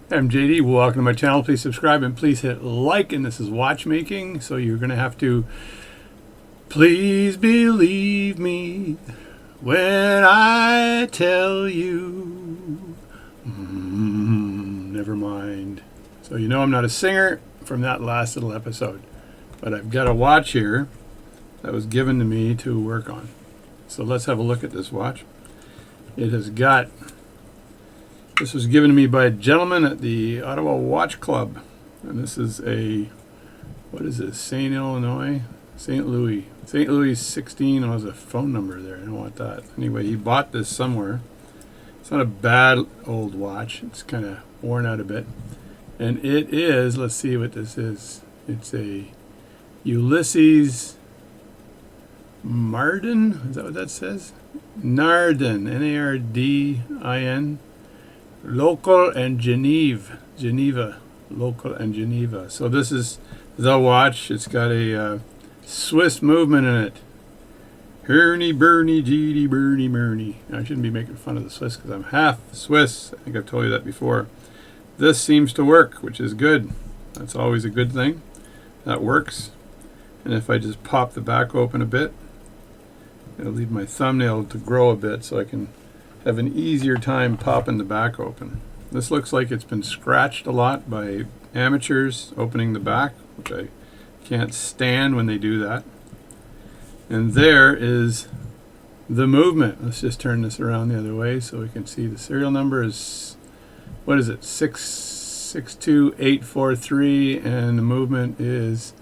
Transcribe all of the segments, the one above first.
I'm JD. Welcome to my channel. Please subscribe and please hit like. And this is Watchmaking, so you're going to have to please believe me when I tell you. Never mind. So you know I'm not a singer from that last little episode, but I've got a watch here that was given to me to work on. So let's have a look at this watch. It has got... This was given to me by a gentleman at the Ottawa Watch Club. And this is a, what is this, St. Louis 16. Oh, there's a phone number there. I don't want that. Anyway, he bought this somewhere. It's not a bad old watch. It's kind of worn out a bit. And it is, let's see what this is. It's a Ulysses Nardin. Is that what that says? Nardin, N-A-R-D-I-N. Local and Geneva, local and Geneva. So this is the watch. It's got a Swiss movement in it. Herney, Bernie, Jeedy, Bernie, Murney. I shouldn't be making fun of the Swiss because I'm half Swiss. I think I've told you that before. This seems to work, which is good. That's always a good thing. That works. And if I just pop the back open a bit, it'll leave my thumbnail to grow a bit so I can have an easier time popping the back open. This looks like it's been scratched a lot by amateurs opening the back, which I can't stand when they do that. And there is the movement. Let's just turn this around the other way so we can see the serial number is, what is it, 662843, and the movement is,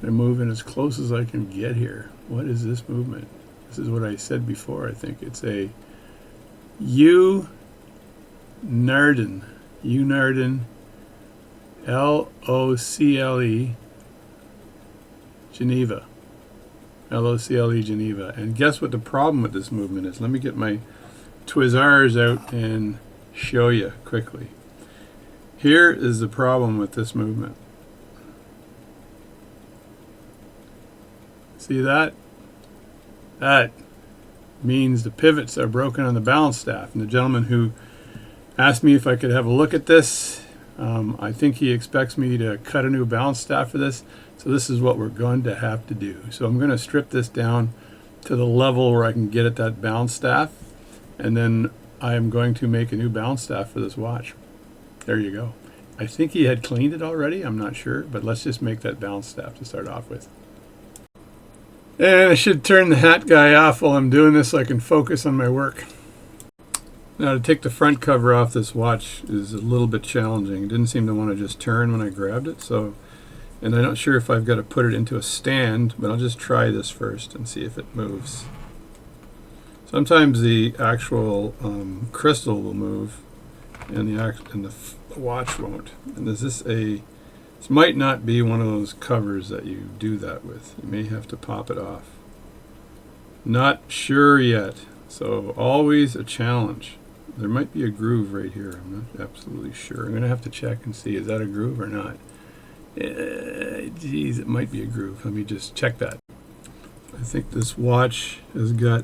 they're moving as close as I can get here. What is this movement? This is what I said before. I think it's a Nardin, L-O-C-L-E, Geneva, L-O-C-L-E, Geneva. And guess what the problem with this movement is? Let me get my Twizzlers out and show you quickly. Here is the problem with this movement. See that? That means the pivots are broken on the balance staff. And the gentleman who asked me if I could have a look at this, I think he expects me to cut a new balance staff for this. So this is what we're going to have to do. So I'm going to strip this down to the level where I can get at that balance staff, and then I am going to make a new balance staff for this watch. There you go. I think he had cleaned it already. I'm not sure, but let's just make that balance staff to start off with. And I should turn the hat guy off while I'm doing this so I can focus on my work. Now, to take the front cover off this watch is a little bit challenging. It didn't seem to want to just turn when I grabbed it, so, and I'm not sure if I've got to put it into a stand, but I'll just try this first and see if it moves. Sometimes the actual crystal will move and the watch won't. And is this a... This might not be one of those covers that you do that with. You may have to pop it off. Not sure yet. So always a challenge. There might be a groove right here. I'm not absolutely sure. I'm going to have to check and see, is that a groove or not? Geez, it might be a groove. Let me just check that. I think this watch has got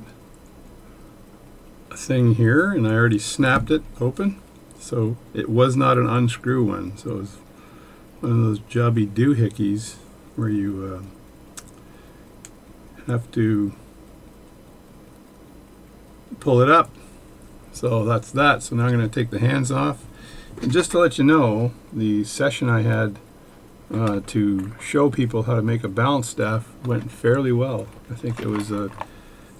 a thing here, and I already snapped it open. So it was not an unscrew one. So it's one of those jobby doohickeys where you have to pull it up. So that's that. So now I'm going to take the hands off. And just to let you know, the session I had to show people how to make a balance staff went fairly well. I think it was a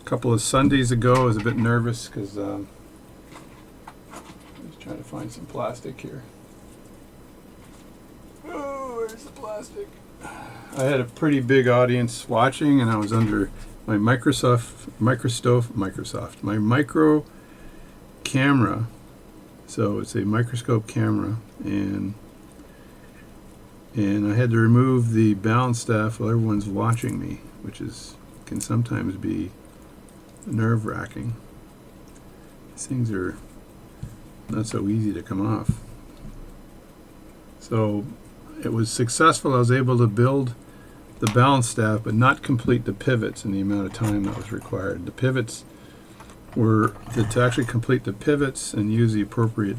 couple of Sundays ago. I was a bit nervous because I was trying to find some plastic here. Oh, where's the plastic? I had a pretty big audience watching, and I was under my micro camera. So it's a microscope camera, and I had to remove the balance staff while everyone's watching me, which can sometimes be nerve-wracking. These things are not so easy to come off. So it was successful. I was able to build the balance staff but not complete the pivots in the amount of time that was required. The pivots were to actually complete the pivots and use the appropriate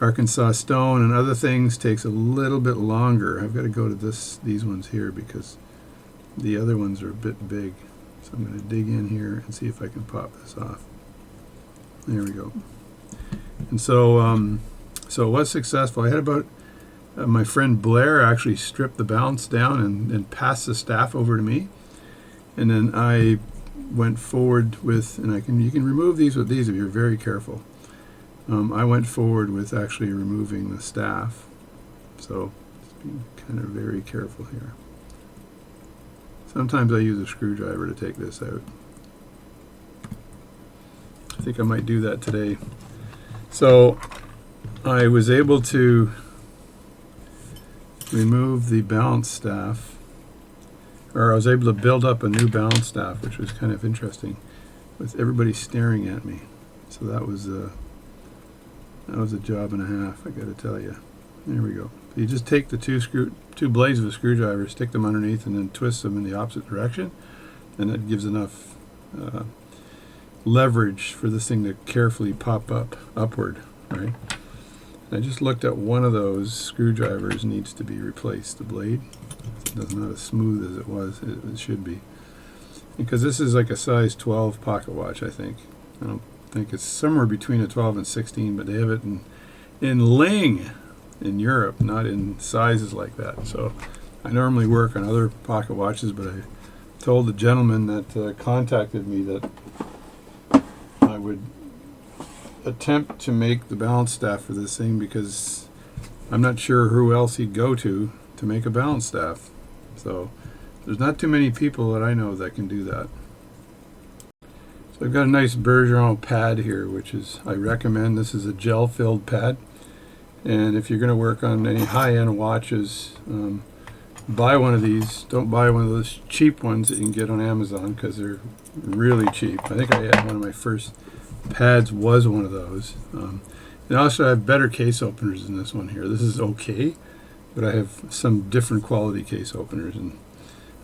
Arkansas stone and other things takes a little bit longer. I've got to go to these ones here because the other ones are a bit big. So I'm going to dig in here and see if I can pop this off. There we go. And so, so it was successful. I had about, my friend Blair actually stripped the balance down and passed the staff over to me. And then I went forward with, and you can remove these with these if you're very careful. I went forward with actually removing the staff. So just be kind of very careful here. Sometimes I use a screwdriver to take this out. I think I might do that today. So I was able to remove the balance staff, or I was able to build up a new balance staff, which was kind of interesting, with everybody staring at me. So that was a job and a half, I got to tell you. There we go. So you just take the two blades of a screwdriver, stick them underneath, and then twist them in the opposite direction, and that gives enough leverage for this thing to carefully pop upward, right? I just looked at one of those screwdrivers needs to be replaced. The blade, it's not as smooth as it was. It should be, because this is like a size 12 pocket watch. I think. I don't think it's somewhere between a 12 and 16, but they have it in Ling in Europe, not in sizes like that. So I normally work on other pocket watches, but I told the gentleman that contacted me that I would attempt to make the balance staff for this thing, because I'm not sure who else he'd go to make a balance staff. So there's not too many people that I know that can do that. So I've got a nice Bergeron pad here, which is, I recommend. This is a gel filled pad, and if you're going to work on any high-end watches, buy one of these. Don't buy one of those cheap ones that you can get on Amazon, because they're really cheap. I think I had one of my first pads was one of those. And also I have better case openers than this one here. This is okay, but I have some different quality case openers, and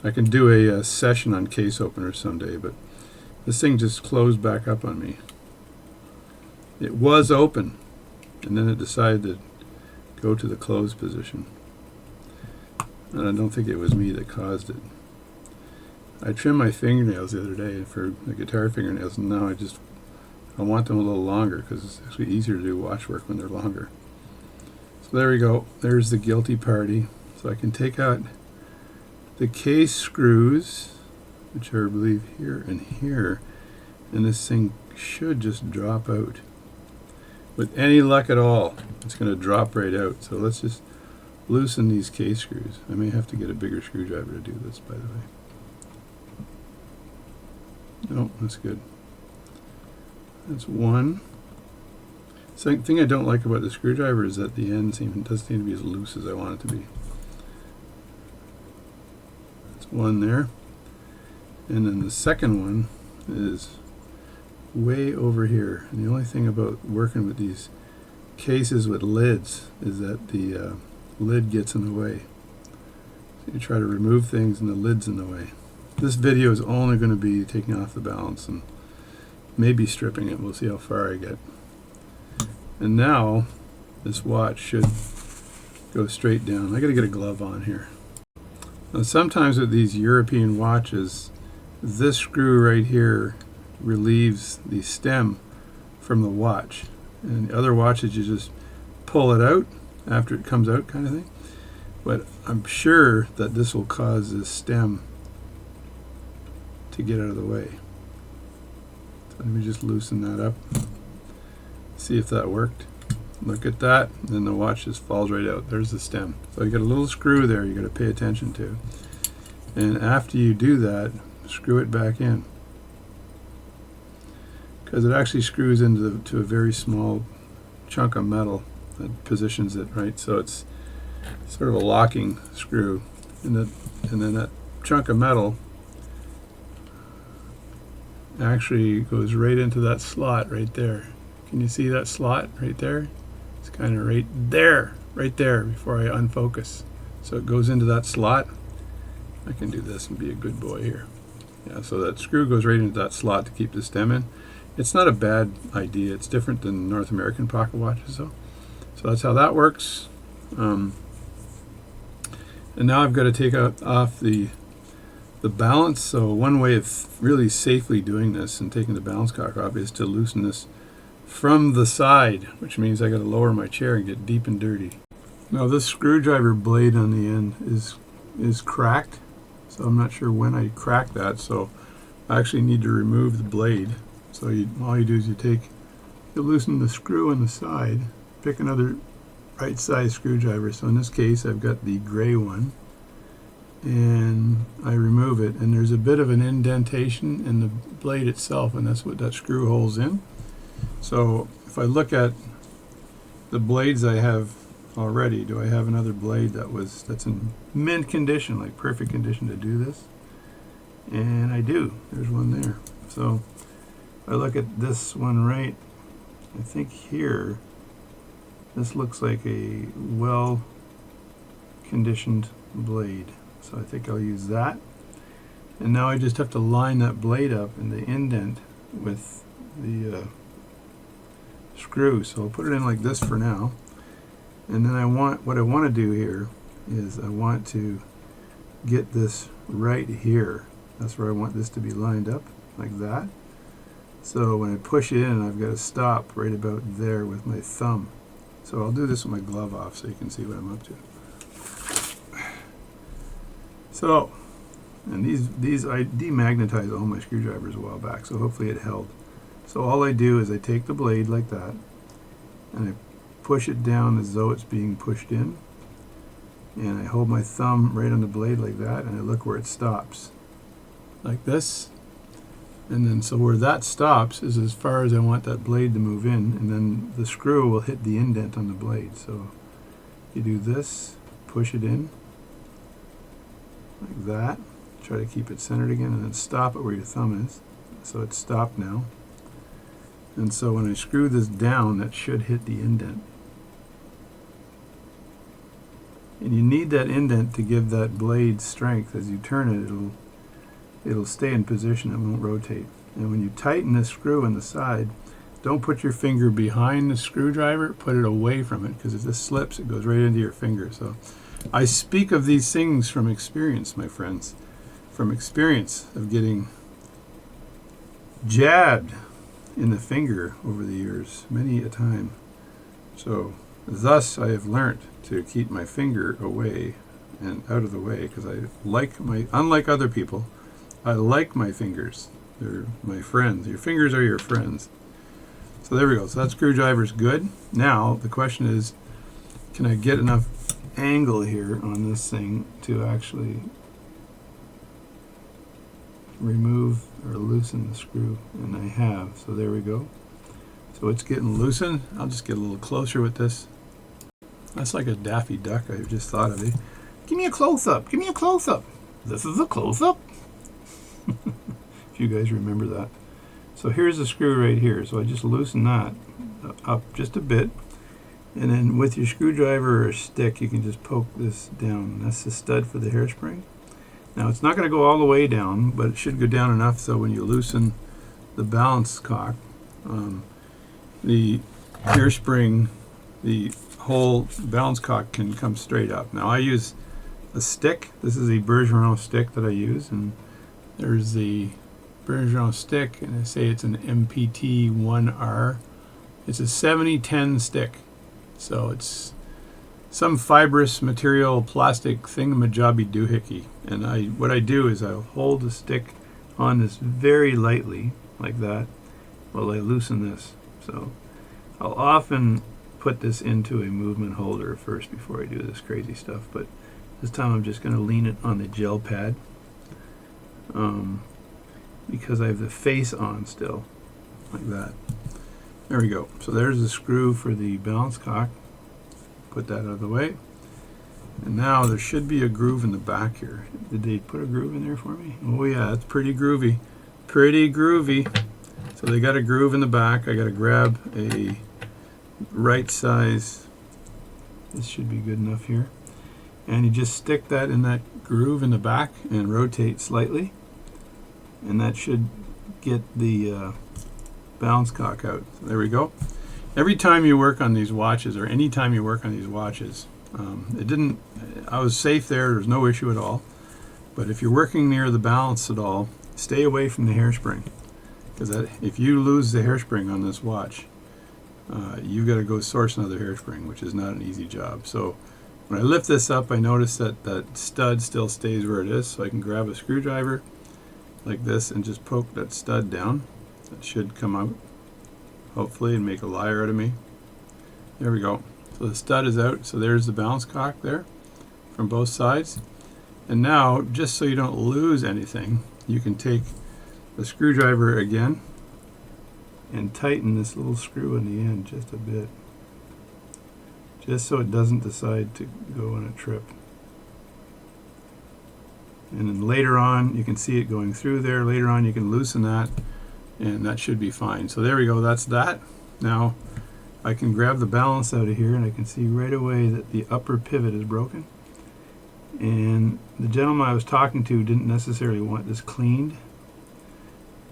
I can do a session on case openers someday, but this thing just closed back up on me. It was open, and then it decided to go to the closed position. And I don't think it was me that caused it. I trimmed my fingernails the other day for the guitar fingernails, and now I want them a little longer, because it's actually easier to do watch work when they're longer. So there we go. There's the guilty party. So I can take out the case screws, which are, I believe, here and here, and this thing should just drop out. With any luck at all, it's going to drop right out. So let's just loosen these case screws. I may have to get a bigger screwdriver to do this, by the way. No, that's good. That's one. The thing I don't like about the screwdriver is that the end doesn't seem to be as loose as I want it to be. That's one there. And then the second one is way over here. And the only thing about working with these cases with lids is that the lid gets in the way. So you try to remove things and the lid's in the way. This video is only going to be taking off the balance and maybe stripping it. We'll see how far I get. And now this watch should go straight down. I got to get a glove on here. Now sometimes with these European watches, this screw right here relieves the stem from the watch, and the other watches you just pull it out after it comes out, kind of thing. But I'm sure that this will cause this stem to get out of the way. So let me just loosen that up, see if that worked. Look at that, and then the watch just falls right out. There's the stem. So you got a little screw there you got to pay attention to, and after you do that, screw it back in, because it actually screws into a very small chunk of metal that positions it right. So it's sort of a locking screw, and then that chunk of metal actually goes right into that slot right there. Can you see that slot right there? It's kind of right there before I unfocus. So it goes into that slot. I can do this and be a good boy here. Yeah, so that screw goes right into that slot to keep the stem in. It's not a bad idea. It's different than North American pocket watches though. So that's how that works. And now I've got to take off the balance. So one way of really safely doing this and taking the balance cock off is to loosen this from the side, which means I got to lower my chair and get deep and dirty. Now this screwdriver blade on the end is cracked, so I'm not sure when I cracked that, so I actually need to remove the blade. So all you do is you loosen the screw on the side, pick another right size screwdriver. So in this case I've got the gray one, and I remove it, and there's a bit of an indentation in the blade itself, and that's what that screw holes in. So if I look at the blades I have already, do I have another blade that's in mint condition, like perfect condition to do this? And I do. There's one there. So if I look at this one right, I think here, this looks like a well conditioned blade. So I think I'll use that. And now I just have to line that blade up in the indent with the screw. So I'll put it in like this for now. And then what I want to do here is I want to get this right here. That's where I want this to be lined up, like that. So when I push it in, I've got to stop right about there with my thumb. So I'll do this with my glove off so you can see what I'm up to. So, and these I demagnetized all my screwdrivers a while back, so hopefully it held. So all I do is I take the blade like that, and I push it down as though it's being pushed in, and I hold my thumb right on the blade like that, and I look where it stops, like this. And then so where that stops is as far as I want that blade to move in, and then the screw will hit the indent on the blade. So you do this, push it in like that, try to keep it centered again, and then stop it where your thumb is. So it's stopped now. And so when I screw this down, that should hit the indent. And you need that indent to give that blade strength. As you turn it, it'll stay in position, it won't rotate. And when you tighten this screw on the side, don't put your finger behind the screwdriver, put it away from it, because if this slips, it goes right into your finger. So I speak of these things from experience, my friends, from experience of getting jabbed in the finger over the years, many a time. So thus I have learnt to keep my finger away and out of the way, because unlike other people, I like my fingers. They're my friends. Your fingers are your friends. So there we go. So that screwdriver's good. Now the question is, can I get enough angle here on this thing to actually remove or loosen the screw? And I have. So there we go. So it's getting loosened. I'll just get a little closer with this. That's like a Daffy Duck I just thought of it. Give me a close-up. Give me a close-up. This is a close-up. If you guys remember that. So here's the screw right here. So I just loosen that up just a bit. And then with your screwdriver or a stick, you can just poke this down. That's the stud for the hairspring. Now it's not going to go all the way down, but it should go down enough so when you loosen the balance cock, the hairspring, the whole balance cock can come straight up. Now I use a stick. This is a Bergeron stick that I use, and there's the Bergeron stick, and I say it's an MPT-1R. It's a 70-10 stick. So it's some fibrous material, plastic thingamajobby doohickey. And what I do is I'll hold the stick on this very lightly, like that, while I loosen this. So I'll often put this into a movement holder first before I do this crazy stuff, but this time I'm just going to lean it on the gel pad, because I have the face on still, like that. There we go. So there's the screw for the balance cock. Put that out of the way. And now there should be a groove in the back here. Did they put a groove in there for me? Oh yeah, it's pretty groovy. Pretty groovy. So they got a groove in the back. I got to grab a right size. This should be good enough here. And you just stick that in that groove in the back and rotate slightly. And that should get the balance cock out. So there we go. every time you work on these watches, or any time you work on these watches, I was safe there. There's no issue at all. But if you're working near the balance at all, stay away from the hairspring, because if you lose the hairspring on this watch, you've got to go source another hairspring, which is not an easy job. So when I lift this up, I notice that that stud still stays where it is, so I can grab a screwdriver like this and just poke that stud down. That should come out, hopefully, and make a liar out of me. There we go. So the stud is out, so there's the balance cock there from both sides. And now, just so you don't lose anything, you can take the screwdriver again and tighten this little screw in the end just a bit, just so it doesn't decide to go on a trip. And then later on, you can see it going through there. Later on, you can loosen that, and that should be fine. So there we go, that's that. Now, I can grab the balance out of here, and I can see right away that the upper pivot is broken. And the gentleman I was talking to didn't necessarily want this cleaned,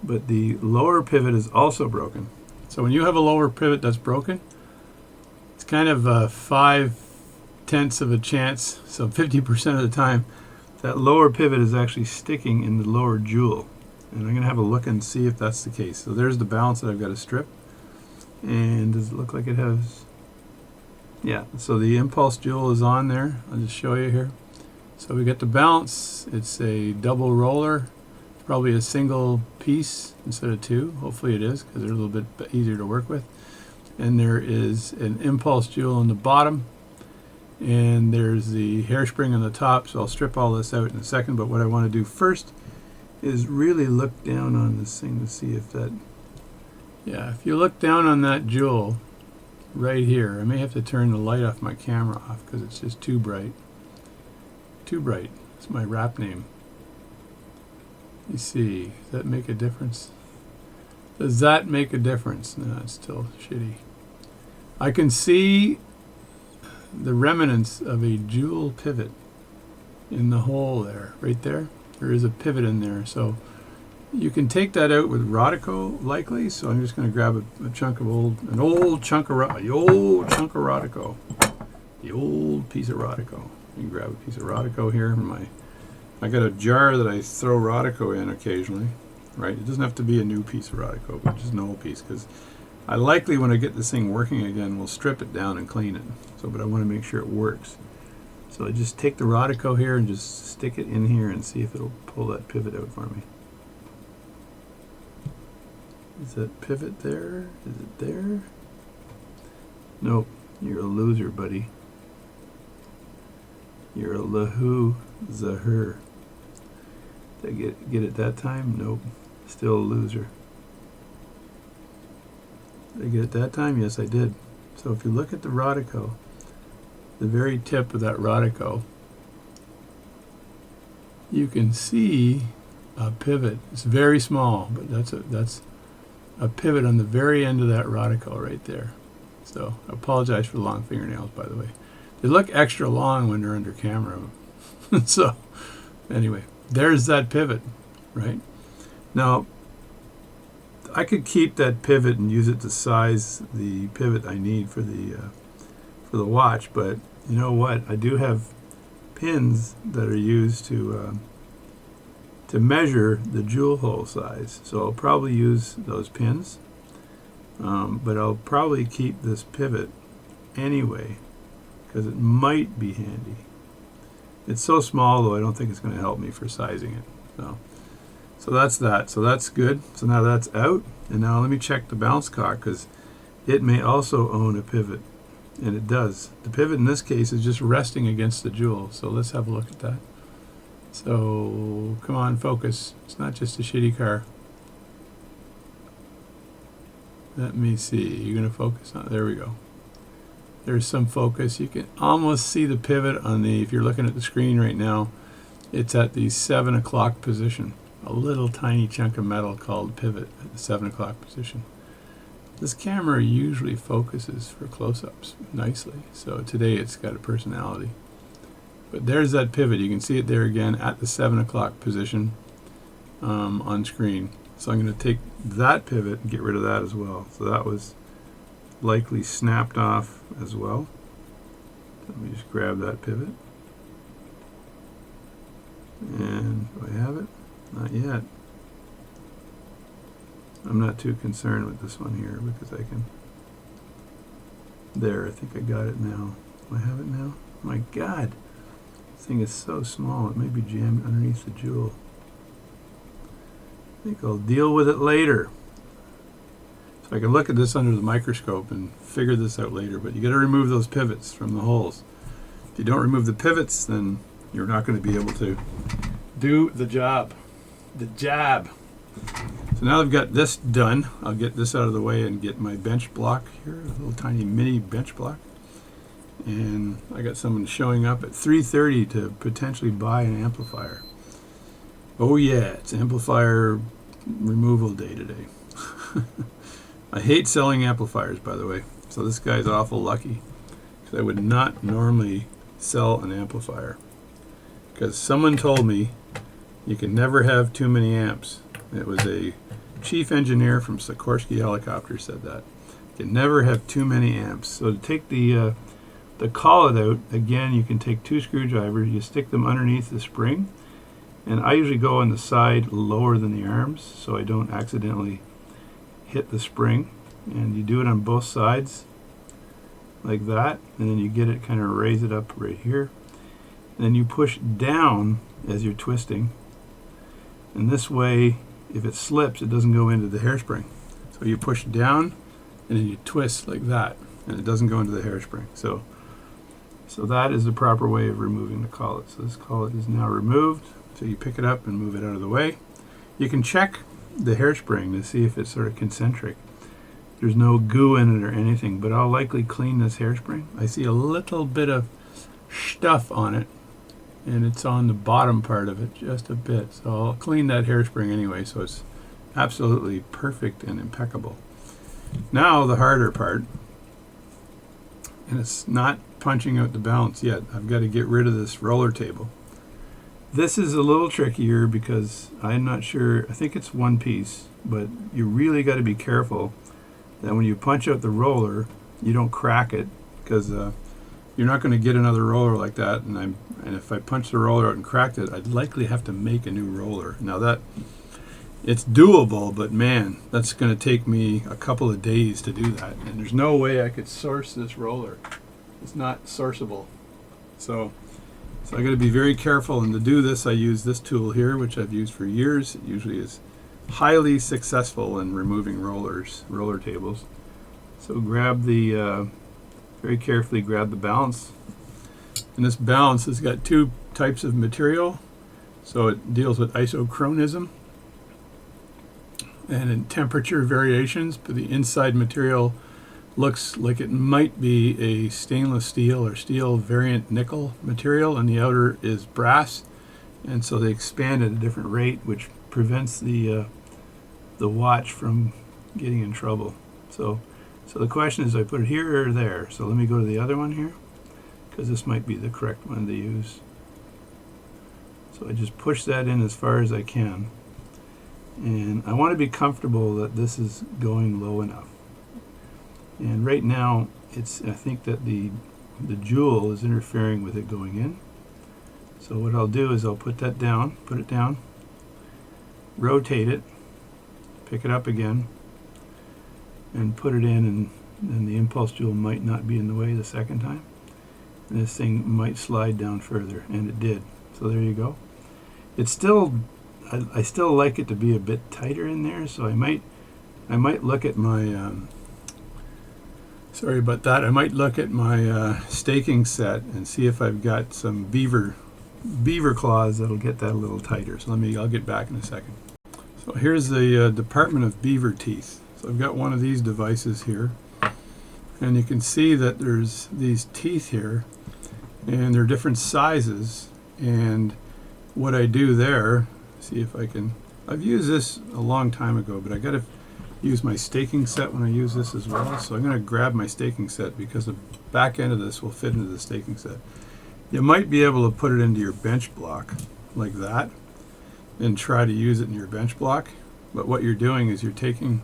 but the lower pivot is also broken. So when you have a lower pivot that's broken, it's kind of a 5/10 of a chance, so 50% of the time, that lower pivot is actually sticking in the lower jewel. And I'm going to have a look and see if that's the case. So there's the balance that I've got to strip. And does it look like it has? Yeah, so the impulse jewel is on there. I'll just show you here. So we get the balance. It's a double roller, probably a single piece instead of two. Hopefully it is, because they're a little bit easier to work with. And there is an impulse jewel on the bottom, and there's the hairspring on the top. So I'll strip all this out in a second, but what I want to do first is really look down on this thing to see if that, yeah, if you look down on that jewel right here, I may have to turn the light off my camera off because it's just too bright. Too bright. It's my rap name. You see, does that make a difference? Does that make a difference? No, it's still shitty. I can see the remnants of a jewel pivot in the hole there, right there. There is a pivot in there, so you can take that out with Rodico likely. So I'm just going to grab a chunk of an old chunk of Rodico, the old piece of Rodico. You can grab a piece of Rodico here. I got a jar that I throw Rodico in occasionally, right? It doesn't have to be a new piece of Rodico, but just an old piece, because I likely, when I get this thing working again, will strip it down and clean it. So, but I want to make sure it works. So I just take the Rodico here and just stick it in here and see if it'll pull that pivot out for me. Is that pivot there? Is it there? Nope. You're a loser, buddy. You're a lahu zaher. Did I get it that time? Nope. Still a loser. Did I get it that time? Yes, I did. So if you look at the Rodico, the very tip of that Rodico, you can see a pivot. It's very small, but that's a pivot on the very end of that Rodico right there. So I apologize for the long fingernails, by the way. They look extra long when they're under camera. So anyway, there's that pivot, right? Now, I could keep that pivot and use it to size the pivot I need for the watch, but you know what? I do have pins that are used to measure the jewel hole size. So I'll probably use those pins, but I'll probably keep this pivot anyway, because it might be handy. It's so small, though, I don't think it's going to help me for sizing it. So that's that. So that's good. So now that's out. And now let me check the bounce cock, because it may also own a pivot. And it does. The pivot in this case is just resting against the jewel. So let's have a look at that. So come on, focus. It's not just a shitty car. Let me see. You're going to focus on it. There we go. There's some focus. You can almost see the pivot on the, if you're looking at the screen right now, it's at the 7 o'clock position. A little tiny chunk of metal called pivot at the 7 o'clock position. This camera usually focuses for close-ups nicely, so today it's got a personality. But there's that pivot. You can see it there again at the 7 o'clock position on screen. So I'm going to take that pivot and get rid of that as well. So that was likely snapped off as well. Let me just grab that pivot. And do I have it? Not yet. I'm not too concerned with this one here because I can... There, I think I got it now. Do I have it now? My God! This thing is so small, it may be jammed underneath the jewel. I think I'll deal with it later. So I can look at this under the microscope and figure this out later, but you got to remove those pivots from the holes. If you don't remove the pivots, then you're not going to be able to do the job. The job. So now I've got this done. I'll get this out of the way and get my bench block here, a little tiny mini bench block. And I got someone showing up at 3:30 to potentially buy an amplifier. Oh yeah, it's amplifier removal day today. I hate selling amplifiers, by the way. So this guy's awful lucky, because I would not normally sell an amplifier. Because someone told me you can never have too many amps. It was a chief engineer from Sikorsky Helicopter said that. You can never have too many amps. So to take the collet out, again, you can take 2 screwdrivers, you stick them underneath the spring, and I usually go on the side lower than the arms so I don't accidentally hit the spring. And you do it on both sides like that, and then you get it, kind of raise it up right here, and then you push down as you're twisting, and this way if it slips it doesn't go into the hairspring. So you push down and then you twist like that, and it doesn't go into the hairspring. So that is the proper way of removing the collet. So this collet is now removed. So you pick it up and move it out of the way. You can check the hairspring to see if it's sort of concentric. There's no goo in it or anything, but I'll likely clean this hairspring. I see a little bit of stuff on it, and it's on the bottom part of it just a bit. So I'll clean that hairspring anyway, so it's absolutely perfect and impeccable. Now the harder part, and it's not punching out the balance yet. I've got to get rid of this roller table. This is a little trickier because I'm not sure, I think it's one piece, but you really got to be careful that when you punch out the roller, you don't crack it, because you're not going to get another roller like that. And if I punch the roller out and cracked it, I'd likely have to make a new roller. Now that it's doable, but man, that's going to take me a couple of days to do that, and there's no way I could source this roller. It's not sourceable. So I got to be very careful, and to do this I use this tool here, which I've used for years. It usually is highly successful in removing roller tables. So grab the very carefully grab the balance, and this balance has got 2 types of material. So it deals with isochronism and in temperature variations, but the inside material looks like it might be a stainless steel or steel variant nickel material, and the outer is brass, and so they expand at a different rate, which prevents the watch from getting in trouble. So the question is, do I put it here or there? So let me go to the other one here, because this might be the correct one to use. So I just push that in as far as I can, and I want to be comfortable that this is going low enough. And right now, I think that the jewel is interfering with it going in. So what I'll do is I'll put it down, rotate it, pick it up again, and put it in, and the impulse jewel might not be in the way the second time. And this thing might slide down further, and it did. So there you go. It's still, I still like it to be a bit tighter in there, so I might look at my sorry about that. I might look at my staking set and see if I've got some beaver claws that'll get that a little tighter. So I'll get back in a second. So here's the Department of Beaver Teeth. So I've got one of these devices here, and you can see that there's these teeth here, and they're different sizes. And what I do there, see if I can, I've used this a long time ago, but I got to use my staking set when I use this as well. So I'm going to grab my staking set, because the back end of this will fit into the staking set. You might be able to put it into your bench block like that and try to use it in your bench block, but what you're doing is you're taking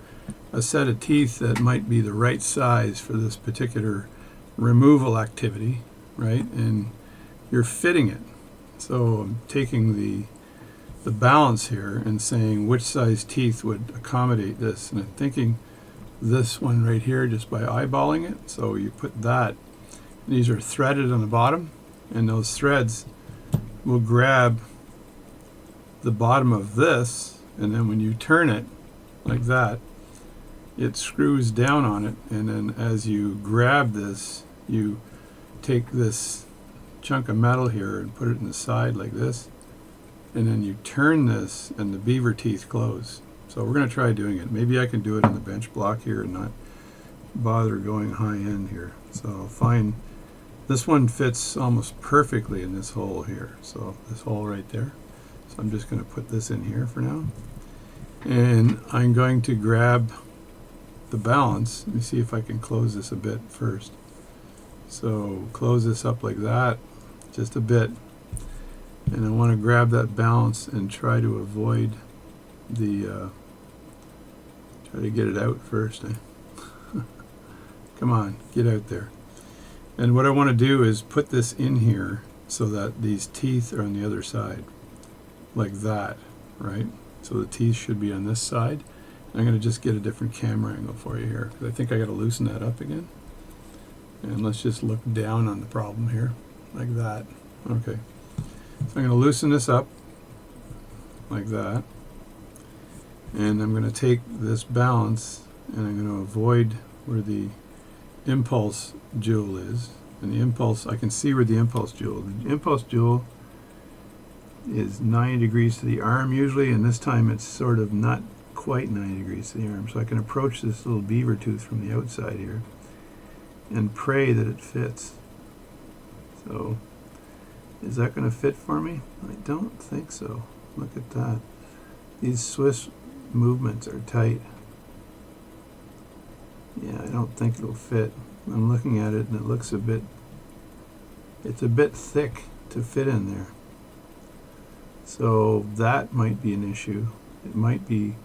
a set of teeth that might be the right size for this particular removal activity, right? And you're fitting it. So I'm taking the balance here and saying which size teeth would accommodate this. And I'm thinking this one right here just by eyeballing it. So you put that. These are threaded on the bottom, and those threads will grab the bottom of this, and then when you turn it like that, it screws down on it, and then as you grab this, you take this chunk of metal here and put it in the side like this, and then you turn this and the beaver teeth close. So we're going to try doing it. Maybe I can do it on the bench block here and not bother going high end here. So I'll find this one fits almost perfectly in this hole here. So this hole right there. So I'm just going to put this in here for now. And I'm going to grab the balance. Let me see if I can close this a bit first. So close this up like that, just a bit. And I want to grab that balance and try to avoid the, try to get it out first. Come on, get out there. And what I want to do is put this in here so that these teeth are on the other side, like that, right? So the teeth should be on this side. I'm going to just get a different camera angle for you here, because I think I got to loosen that up again. And let's just look down on the problem here, like that. Okay. So I'm going to loosen this up, like that. And I'm going to take this balance, and I'm going to avoid where the impulse jewel is. And the impulse, I can see where the impulse jewel is 90 degrees to the arm usually, and this time it's sort of not quite 90 degrees to the arm. So I can approach this little beaver tooth from the outside here and pray that it fits. So is that going to fit for me? I don't think so. Look at that. These Swiss movements are tight. Yeah, I don't think it'll fit. I'm looking at it and it looks it's a bit thick to fit in there. So that might be an issue. It might be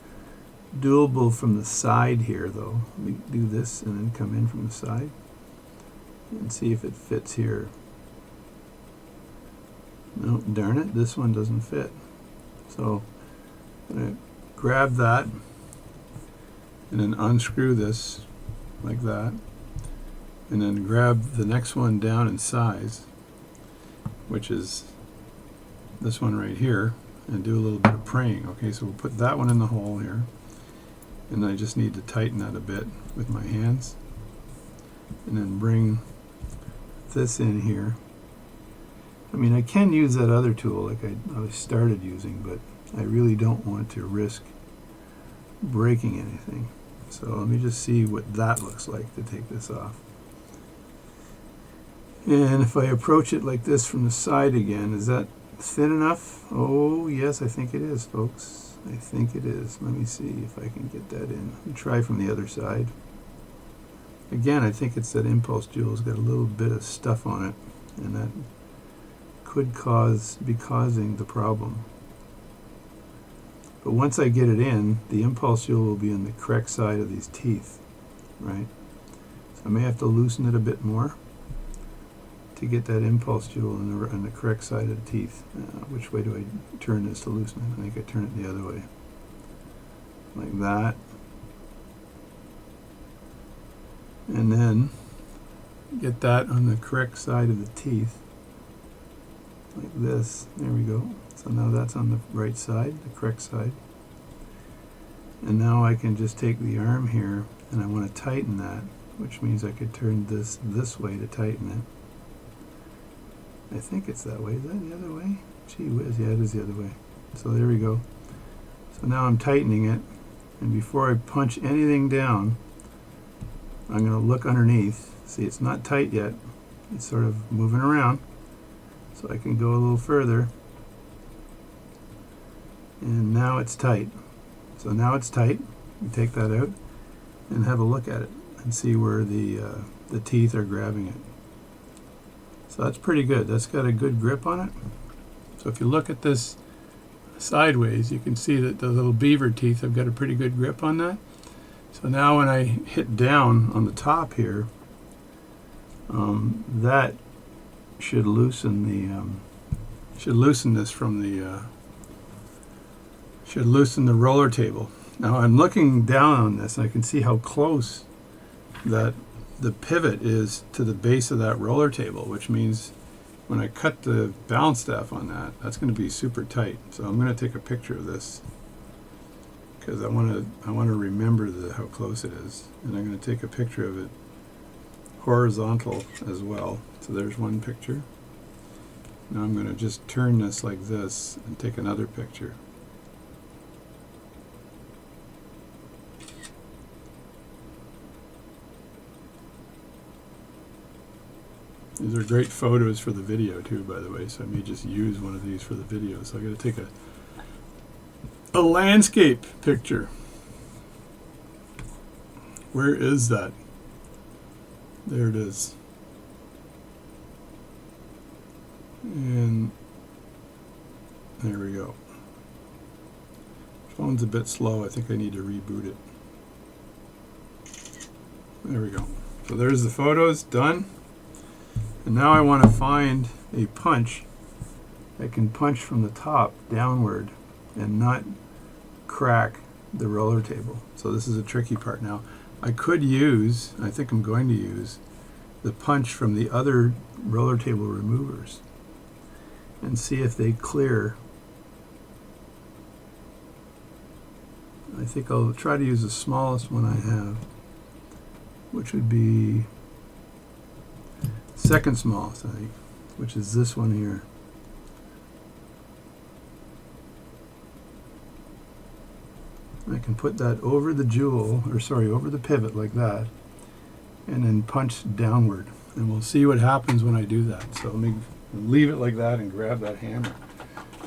doable from the side here though. Let me do this and then come in from the side and see if it fits here. No, darn it, this one doesn't fit. So I'm going to grab that and then unscrew this like that, and then grab the next one down in size, which is this one right here, and do a little bit of praying. Okay, so we'll put that one in the hole here, and I just need to tighten that a bit with my hands, and then bring this in here. I mean, I can use that other tool like I started using, but I really don't want to risk breaking anything. So let me just see what that looks like to take this off. And if I approach it like this from the side again, is that thin enough? Oh yes, I think it is, folks. I think it is. Let me see if I can get that in. Let me try from the other side. Again, I think it's that impulse jewel's got a little bit of stuff on it, and that could be causing the problem. But once I get it in, the impulse jewel will be on the correct side of these teeth, right? So I may have to loosen it a bit more to get that impulse jewel on the correct side of the teeth. Which way do I turn this to loosen it? I think I turn it the other way. Like that. And then get that on the correct side of the teeth. Like this. There we go. So now that's on the right side, the correct side. And now I can just take the arm here, and I want to tighten that, which means I could turn this way to tighten it. I think it's that way. Is that the other way? Gee whiz, yeah, it is the other way. So there we go. So now I'm tightening it, and before I punch anything down, I'm going to look underneath. See, it's not tight yet. It's sort of moving around. So I can go a little further. And now it's tight. So now it's tight. You take that out and have a look at it and see where the teeth are grabbing it. So that's pretty good. That's got a good grip on it. So if you look at this sideways, you can see that the little beaver teeth have got a pretty good grip on that. So now when I hit down on the top here, that should loosen this from the should loosen the roller table. Now I'm looking down on this and I can see how close that the pivot is to the base of that roller table, which means when I cut the balance staff on that, that's going to be super tight. So I'm going to take a picture of this because I want to remember how close it is, and I'm going to take a picture of it horizontal as well. So there's one picture. Now I'm going to just turn this like this and take another picture. These are great photos for the video too, by the way, so I may just use one of these for the video. So I got to take a landscape picture. Where is that? There it is. And there we go. Phone's a bit slow. I think I need to reboot it. There we go. So there's the photos done. And now I want to find a punch that can punch from the top downward and not crack the roller table. So this is a tricky part now. I could use, I think I'm going to use, the punch from the other roller table removers and see if they clear. I think I'll try to use the smallest one I have, which would be second smallest, I think, which is this one here. I can put that over the jewel, or sorry, over the pivot like that, and then punch downward. And we'll see what happens when I do that. So let me leave it like that and grab that hammer.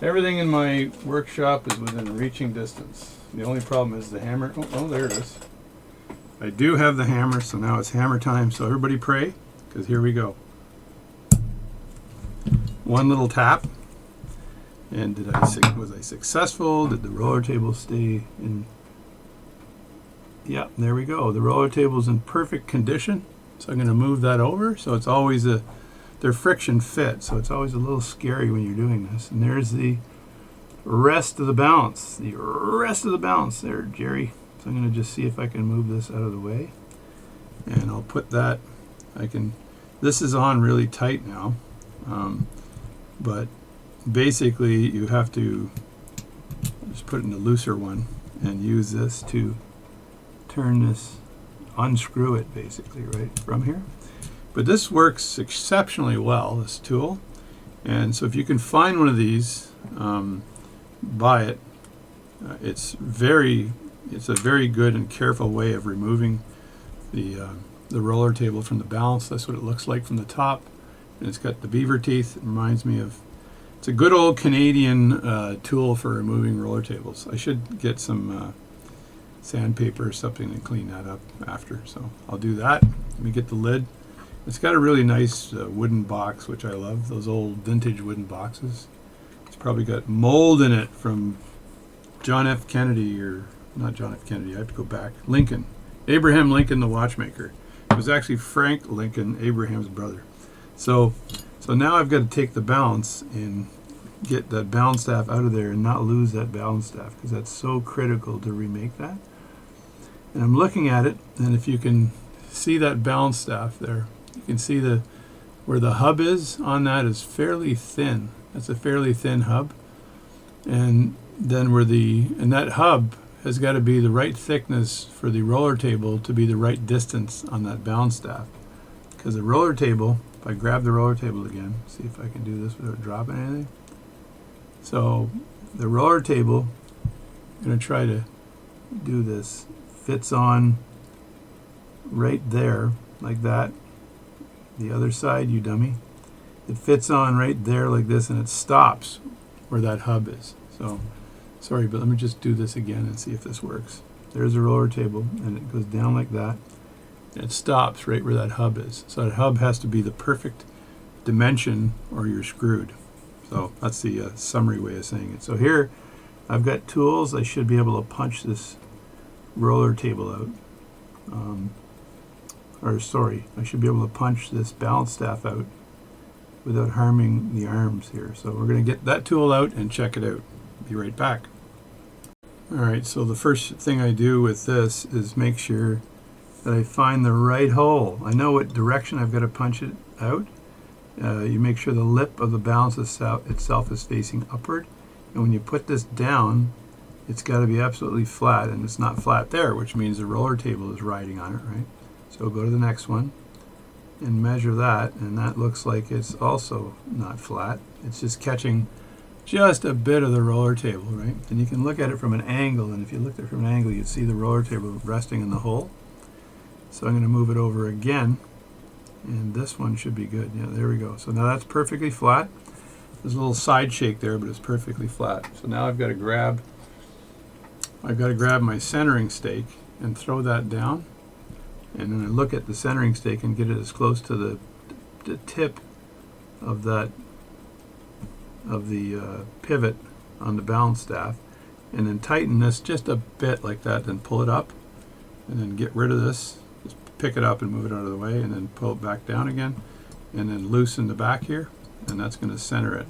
Everything in my workshop is within reaching distance. The only problem is the hammer. Oh, there it is. I do have the hammer, so now it's hammer time. So everybody pray, because here we go. One little tap. And was I successful? Did the roller table stay in? Yeah, there we go. The roller table's in perfect condition. So I'm going to move that over. So it's always they're friction fit. So it's always a little scary when you're doing this. And there's the rest of the balance. The rest of the balance there, Jerry. So I'm going to just see if I can move this out of the way. And I'll put that, this is on really tight now. But basically you have to just put it in a looser one and use this to turn this, unscrew it basically right from here. But this works exceptionally well, this tool. And so if you can find one of these, buy it. It's a very good and careful way of removing the roller table from the balance. That's what it looks like from the top. And it's got the beaver teeth. It reminds me of, it's a good old Canadian tool for removing roller tables. I should get some sandpaper or something and clean that up after. So I'll do that. Let me get the lid. It's got a really nice wooden box, which I love. Those old vintage wooden boxes. It's probably got mold in it from John F. Kennedy, or not John F. Kennedy, I have to go back. Lincoln. Abraham Lincoln, the watchmaker. It was actually Frank Lincoln, Abraham's brother. So now I've got to take the balance and get that balance staff out of there and not lose that balance staff, because that's so critical to remake that. And I'm looking at it, and if you can see that balance staff there, you can see where the hub is on that is fairly thin. That's a fairly thin hub. And then that hub has got to be the right thickness for the roller table to be the right distance on that balance staff. Because the roller table, if I grab the roller table again, see if I can do this without dropping anything. So the roller table, I'm going to try to do this, fits on right there, like that. The other side, you dummy. It fits on right there like this, and it stops where that hub is. So, sorry, but let me just do this again and see if this works. There's a roller table, and it goes down like that. And it stops right where that hub is. So that hub has to be the perfect dimension or you're screwed. So that's the summary way of saying it. So here I've got tools. I should be able to punch this roller table out. or sorry, I should be able to punch this balance staff out without harming the arms here. So we're going to get that tool out and check it out. Be right back. Alright, so the first thing I do with this is make sure that I find the right hole. I know what direction I've got to punch it out. You make sure the lip of the balance itself is facing upward. And when you put this down, it's got to be absolutely flat, and it's not flat there, which means the roller table is riding on it, right? So go to the next one and measure that, and that looks like it's also not flat. It's just catching just a bit of the roller table, right? And you can look at it from an angle, and if you looked at it from an angle, you'd see the roller table resting in the hole. So I'm going to move it over again, and this one should be good. Yeah, there we go. So now that's perfectly flat. There's a little side shake there, but it's perfectly flat. So now I've got to grab my centering stake and throw that down, and then I look at the centering stake and get it as close to the tip of the pivot on the balance staff, and then tighten this just a bit like that, then pull it up, and then get rid of this. Just pick it up and move it out of the way, and then pull it back down again, and then loosen the back here, and that's going to center it.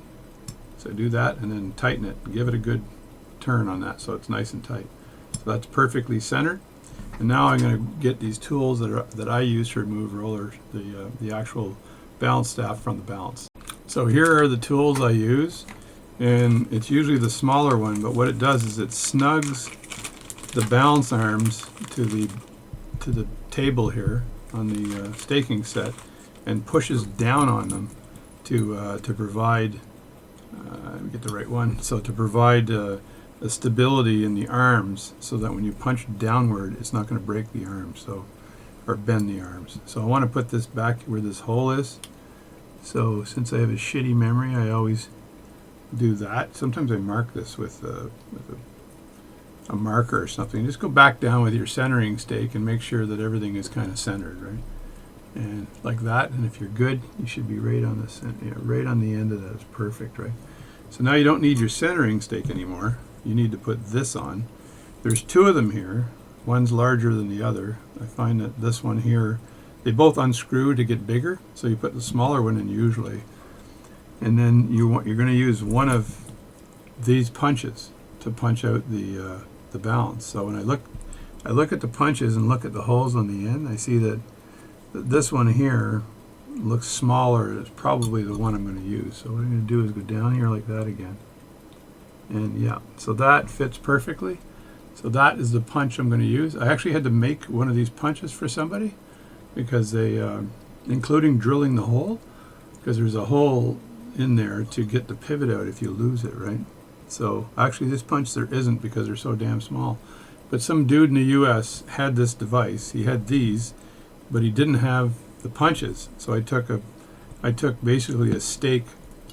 So do that, and then tighten it. Give it a good turn on that so it's nice and tight. So that's perfectly centered. And now I'm going to get these tools that I use to remove rollers, the actual balance staff from the balance. So here are the tools I use, and it's usually the smaller one, but what it does is it snugs the balance arms to the table here on the staking set and pushes down on them to provide, let me get the right one, so to provide a stability in the arms so that when you punch downward it's not going to break the arms, or bend the arms. So I want to put this back where this hole is. So since I have a shitty memory, I always do that. Sometimes I mark this with a marker or something. Just go back down with your centering stake and make sure that everything is kind of centered, right? And like that. And if you're good, you should be right on the right on the end of that. It's perfect, right? So now you don't need your centering stake anymore. You need to put this on. There's two of them here. One's larger than the other. I find that this one here, they both unscrew to get bigger, so you put the smaller one in usually, and then you're going to use one of these punches to punch out the balance. So when I look at the punches and look at the holes on the end, I see that this one here looks smaller. It's probably the one I'm going to use. So what I'm going to do is go down here like that again, and yeah, so that fits perfectly. So that is the punch I'm going to use. I actually had to make one of these punches for somebody, because they, including drilling the hole, because there's a hole in there to get the pivot out if you lose it, right? So actually this punch there isn't, because they're so damn small. But some dude in the US had this device. He had these, but he didn't have the punches. So I took basically a stake.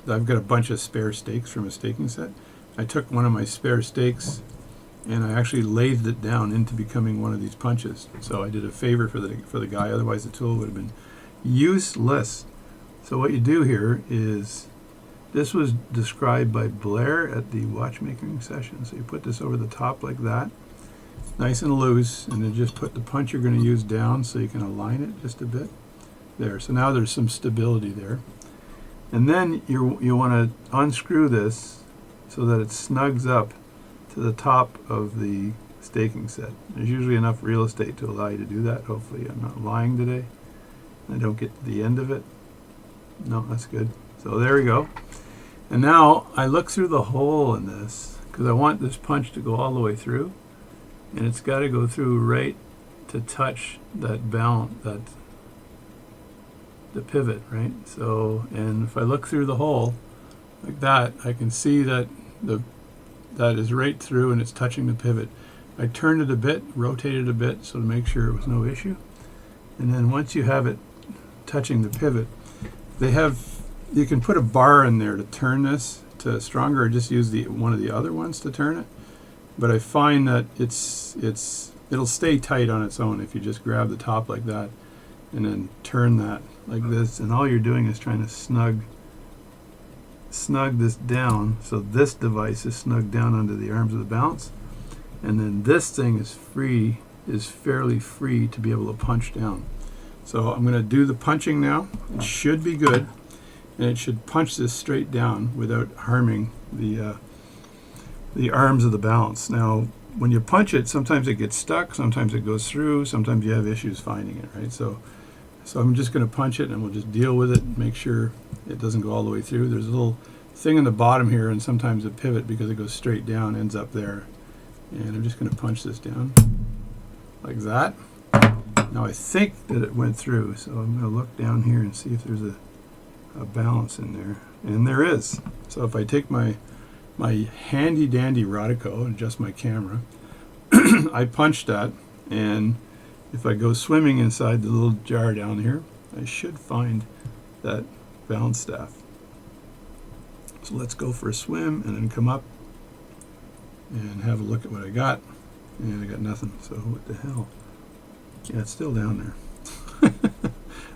I've got a bunch of spare stakes from a staking set. I took one of my spare stakes and I actually lathed it down into becoming one of these punches. So I did a favor for the guy, otherwise the tool would have been useless. So what you do here is, this was described by Blair at the watchmaking session. So you put this over the top like that, nice and loose, and then just put the punch you're going to use down so you can align it just a bit. There, so now there's some stability there. And then you want to unscrew this so that it snugs up to the top of the staking set. There's usually enough real estate to allow you to do that. Hopefully I'm not lying today. I don't get to the end of it. No, that's good. So there we go. And now I look through the hole in this, because I want this punch to go all the way through, and it's got to go through right to touch that balance, the pivot, right? So, and if I look through the hole like that, I can see that that is right through and it's touching the pivot. I turned it a bit, rotated it a bit, so to make sure it was no issue. And then once you have it touching the pivot, you can put a bar in there to turn this to stronger, or just use one of the other ones to turn it. But I find that it'll stay tight on its own if you just grab the top like that and then turn that like this, and all you're doing is trying to snug this down, so this device is snugged down under the arms of the balance, and then this thing is free. is fairly free to be able to punch down. So I'm going to do the punching now. It should be good, and it should punch this straight down without harming the arms of the balance. Now, when you punch it, sometimes it gets stuck, sometimes it goes through, sometimes you have issues finding it, right? So I'm just going to punch it, and we'll just deal with it, make sure it doesn't go all the way through. There's a little thing in the bottom here, and sometimes the pivot, because it goes straight down, ends up there. And I'm just going to punch this down like that. Now I think that it went through, so I'm going to look down here and see if there's a balance in there. And there is. So if I take my handy dandy Rodico and adjust my camera, I punch that, and if I go swimming inside the little jar down here, I should find that balance staff. So let's go for a swim and then come up and have a look at what I got. And I got nothing, so what the hell? Yeah, it's still down there.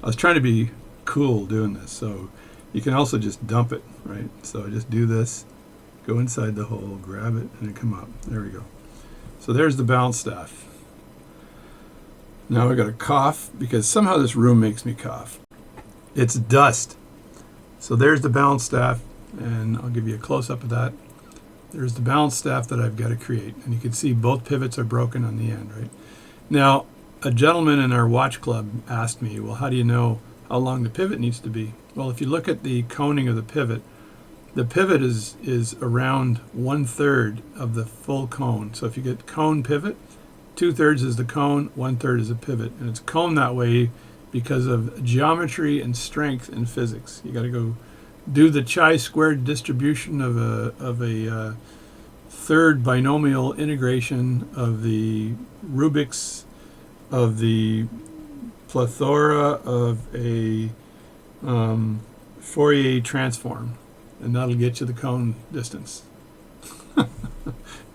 I was trying to be cool doing this, so you can also just dump it, right? So I just do this, go inside the hole, grab it, and then come up. There we go. So there's the balance staff. Now I got a cough, because somehow this room makes me cough. It's dust. So there's the balance staff, and I'll give you a close-up of that. There's the balance staff that I've got to create, and you can see both pivots are broken on the end, right? Now, a gentleman in our watch club asked me, well, how do you know how long the pivot needs to be? Well, if you look at the coning of the pivot is around 1/3 of the full cone. So if you get cone pivot, 2/3 is the cone, 1/3 is the pivot, and it's coned that way because of geometry and strength in physics. You got to go do the chi-squared distribution of a third binomial integration of the Rubik's, of the plethora of a Fourier transform, and that'll get you the cone distance.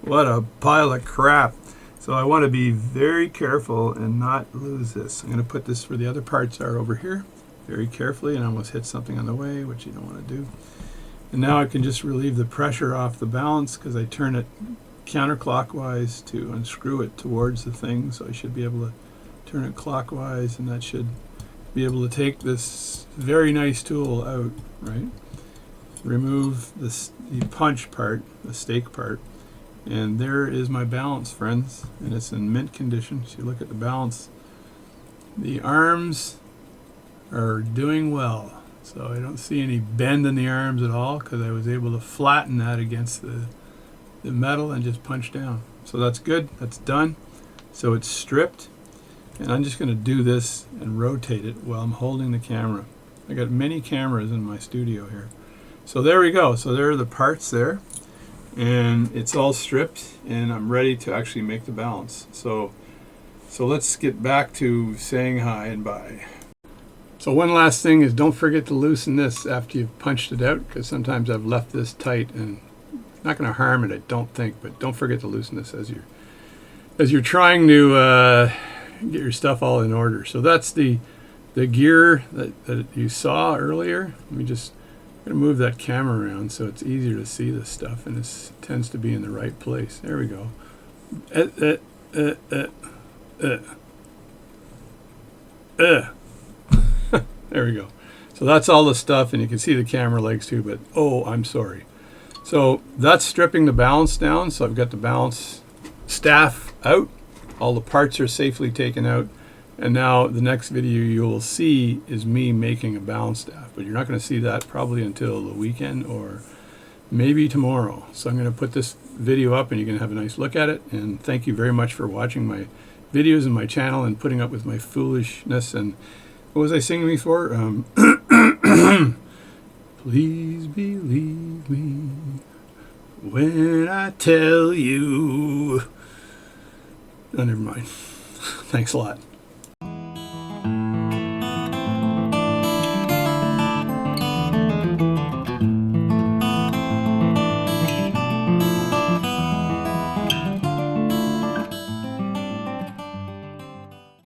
What a pile of crap. So I want to be very careful and not lose this. I'm going to put this where the other parts are over here very carefully, and I almost hit something on the way, which you don't want to do. And now I can just relieve the pressure off the balance because I turn it counterclockwise to unscrew it towards the thing. So I should be able to turn it clockwise, and that should be able to take this very nice tool out, right? Remove the punch part, the stake part, and there is my balance, friends, and it's in mint condition. So you look at the balance, the arms are doing well, so I don't see any bend in the arms at all because I was able to flatten that against the metal and just punch down. So that's good, that's done. So it's stripped, and I'm just going to do this and rotate it while I'm holding the camera. I got many cameras in my studio here. So there we go. So there are the parts there, and it's all stripped, and I'm ready to actually make the balance. So let's get back to saying hi and bye. So one last thing is, don't forget to loosen this after you've punched it out, because sometimes I've left this tight and it's not going to harm it, I don't think, but don't forget to loosen this as you're trying to get your stuff all in order. So that's the gear that you saw earlier. Let me just move that camera around so it's easier to see this stuff, and it tends to be in the right place. There we go. There we go. So that's all the stuff, and you can see the camera legs too, but oh, I'm sorry. So that's stripping the balance down. So I've got the balance staff out. All the parts are safely taken out. And now the next video you will see is me making a balance staff, but you're not going to see that probably until the weekend or maybe tomorrow. So I'm going to put this video up, and you can have a nice look at it. And thank you very much for watching my videos and my channel and putting up with my foolishness. And what was I singing before? Please believe me when I tell you. Oh, never mind. Thanks a lot.